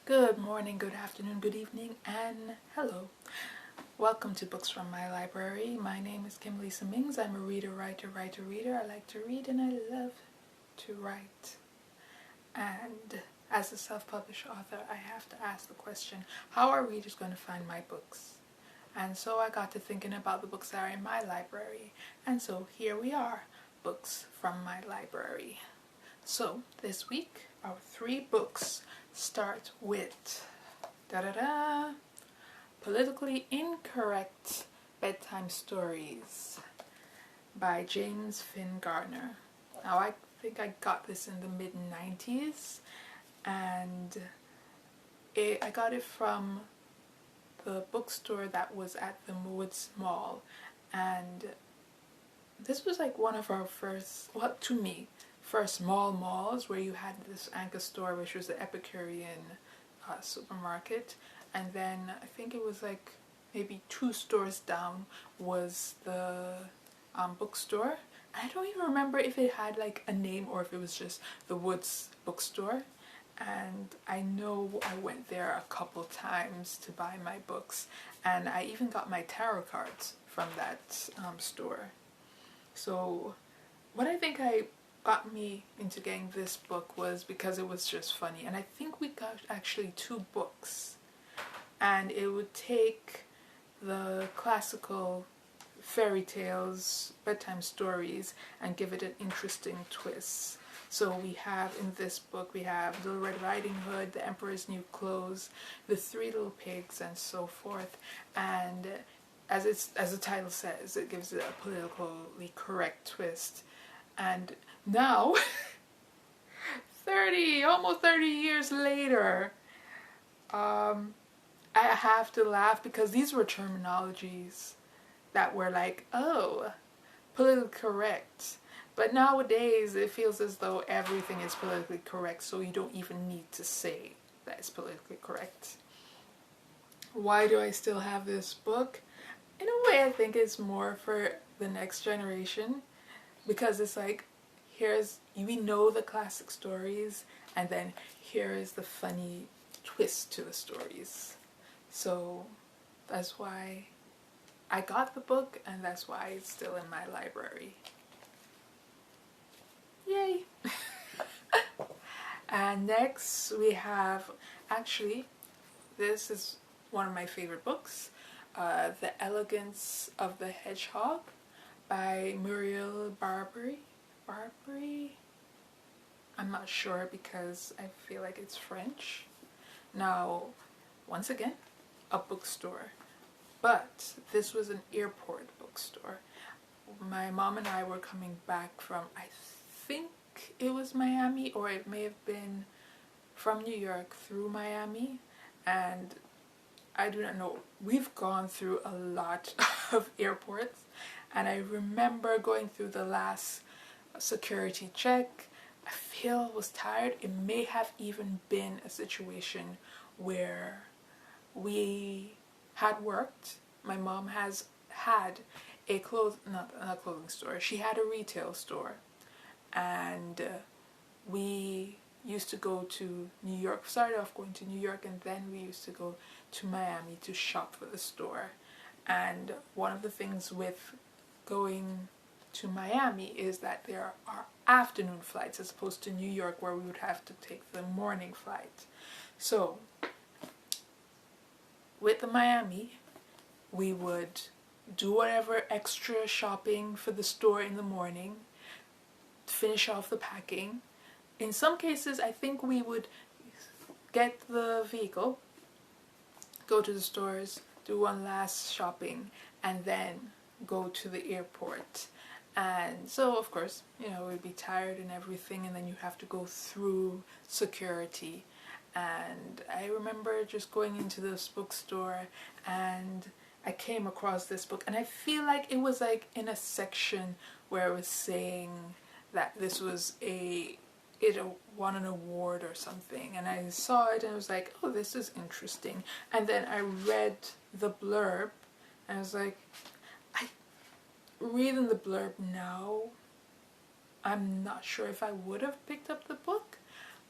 Good morning, good afternoon, good evening, and hello. Welcome to Books from My Library. My name is Kimolisa Mings. I'm a reader, writer. I like to read and I love to write. And as a self-published author, I have to ask the question, how are readers going to find my books? And so I got to thinking about the books that are in my library. And so here we are, Books from My Library. So this week, our three books start with Politically Incorrect Bedtime Stories by James Finn Gardner. Now I think I got this in the mid-90s and I got it from the bookstore that was at the Woods Mall, and this was like one of our first, well, to me, first small malls where you had this anchor store, which was the Epicurean supermarket, and then I think it was like maybe 2 stores down was the bookstore. I don't even remember if it had like a name or if it was just the Woods bookstore. And I know I went there a couple times to buy my books, and I even got my tarot cards from that store. So what I think got me into getting this book was because it was just funny, and I think we got actually 2 books, and it would take the classical fairy tales, bedtime stories, and give it an interesting twist. So we have in this book, we have Little Red Riding Hood, The Emperor's New Clothes, The 3 Little Pigs, and so forth. And as the title says, it gives it a politically correct twist. And now, almost 30 years later, I have to laugh because these were terminologies that were like, oh, politically correct. But nowadays, it feels as though everything is politically correct, so you don't even need to say that it's politically correct. Why do I still have this book? In a way, I think it's more for the next generation, because it's like, we know the classic stories, and then here is the funny twist to the stories. So that's why I got the book, and that's why it's still in my library. Yay! And next we have, actually, this is one of my favorite books, The Elegance of the Hedgehog by Muriel Barbary. I'm not sure because I feel like it's French. Now, once again, a bookstore, but this was an airport bookstore. My mom and I were coming back from, I think it was Miami, or it may have been from New York through Miami, and I do not know. We've gone through a lot of airports, and I remember going through the last security check. I feel was tired. It may have even been a situation where we had worked. My mom has had a not a clothing store. She had a retail store, and we used to go to New York. Started off going to New York, and then we used to go to Miami to shop for the store. And one of the things with going to Miami is that there are afternoon flights as opposed to New York, where we would have to take the morning flight. So with the Miami, we would do whatever extra shopping for the store in the morning, finish off the packing. In some cases, I think we would get the vehicle, go to the stores, do one last shopping, and then go to the airport. And so, of course, we'd be tired and everything, and then you have to go through security. And I remember just going into this bookstore, and I came across this book, and I feel like it was like in a section where it was saying that this was it won an award or something, and I saw it and I was like, oh, this is interesting. And then I read the blurb, and I was like, reading the blurb now, I'm not sure if I would have picked up the book,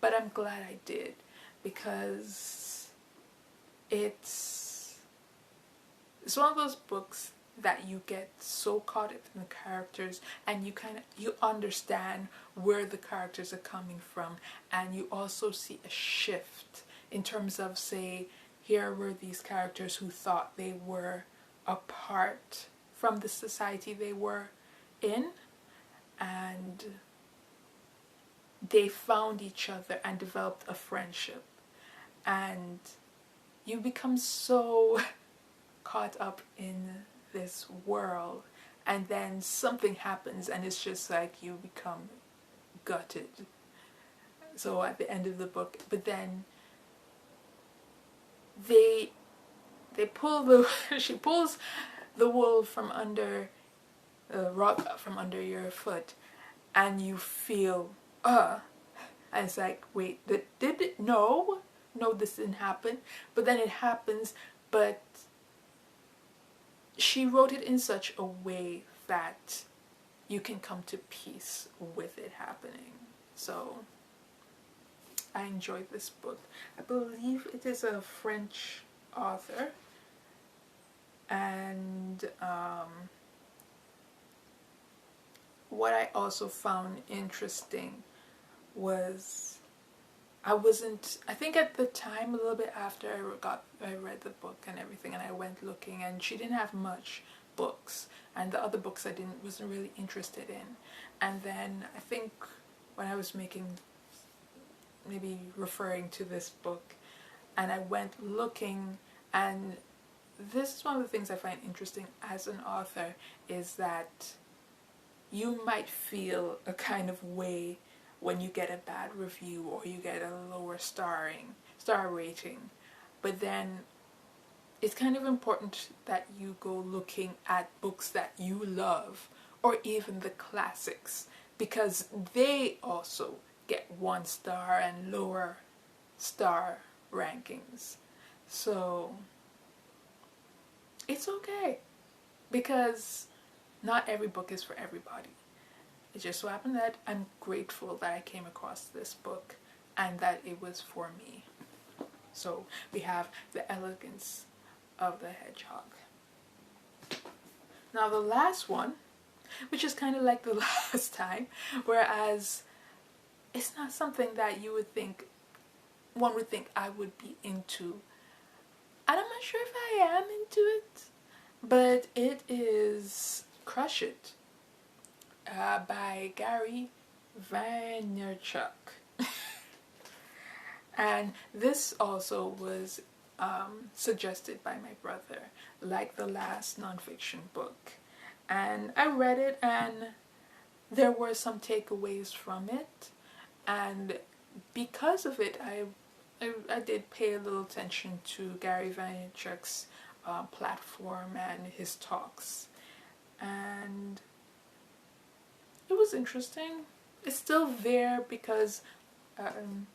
but I'm glad I did, because it's one of those books that you get so caught up in the characters, and you understand where the characters are coming from, and you also see a shift in terms of, say, here were these characters who thought they were apart from the society they were in, and they found each other and developed a friendship, and you become so caught up in this world, and then something happens and it's just like you become gutted. So at the end of the book, but then they pull the she pulls the wool from under the rug from under your foot, and you feel and it's like, wait, did it? No, this didn't happen. But then it happens. But she wrote it in such a way that you can come to peace with it happening. So I enjoyed this book. I believe it is a French author, and what I also found interesting was I think at the time, a little bit after I read the book and everything, and I went looking, and she didn't have much books, and the other books I wasn't really interested in. And then I think when I was maybe referring to this book, and I went looking, and this is one of the things I find interesting as an author, is that you might feel a kind of way when you get a bad review or you get a lower star rating. But then it's kind of important that you go looking at books that you love, or even the classics, because they also get 1 star and lower star rankings. So it's okay, because not every book is for everybody. It just so happened that I'm grateful that I came across this book and that it was for me. So we have The Elegance of the Hedgehog. Now the last one, which is kind of like the last time, whereas it's not something that one would think I would be into. And I'm not sure if I am into it, but it is Crush It by Gary Vaynerchuk. And this also was suggested by my brother, like the last nonfiction book. And I read it, and there were some takeaways from it. And because of it, I did pay a little attention to Gary Vaynerchuk's platform and his talks. And it was interesting. It's still there because I'm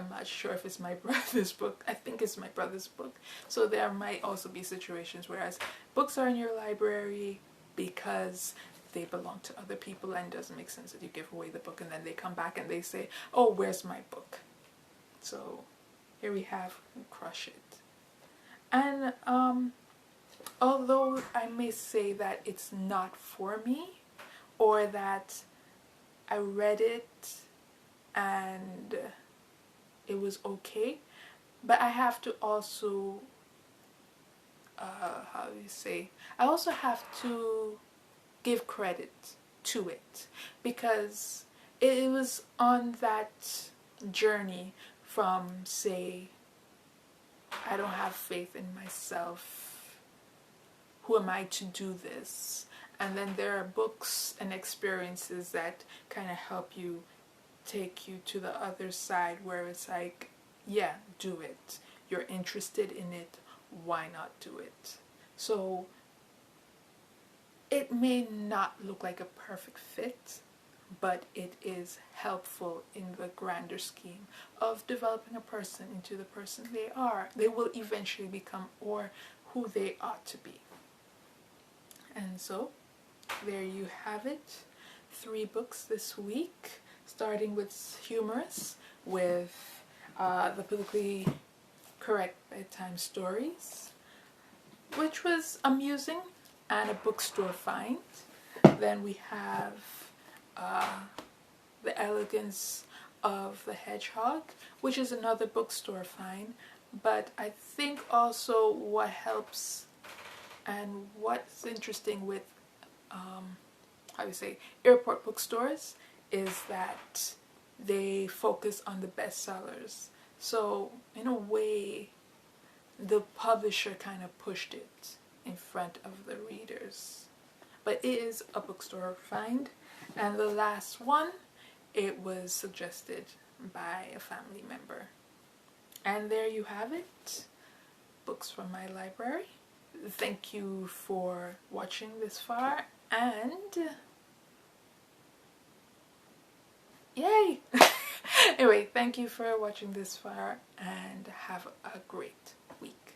not sure if it's my brother's book. I think it's my brother's book. So there might also be situations whereas books are in your library because they belong to other people, and it doesn't make sense that you give away the book and then they come back and they say, oh, where's my book? So here we have Crush It. And although I may say that it's not for me, or that I read it and it was okay, but I have to also, I also have to give credit to it, because it was on that journey from, say, I don't have faith in myself, who am I to do this? And then there are books and experiences that kind of help you, take you to the other side, where it's like, yeah, do it. You're interested in it, why not do it? So it may not look like a perfect fit, but it is helpful in the grander scheme of developing a person into the person they will eventually become, or who they ought to be. And so there you have it. 3 books this week, starting with humorous, with the politically Incorrect Bedtime Stories, which was amusing and a bookstore find. Then we have The Elegance of the Hedgehog, which is another bookstore find. But I think also what helps and what's interesting with how do you say, airport bookstores is that they focus on the bestsellers. So in a way, the publisher kind of pushed it in front of the readers. But it is a bookstore find. And the last one, it was suggested by a family member. And there you have it. Books from my library. Thank you for watching this far, and yay! Anyway, thank you for watching this far, and have a great week.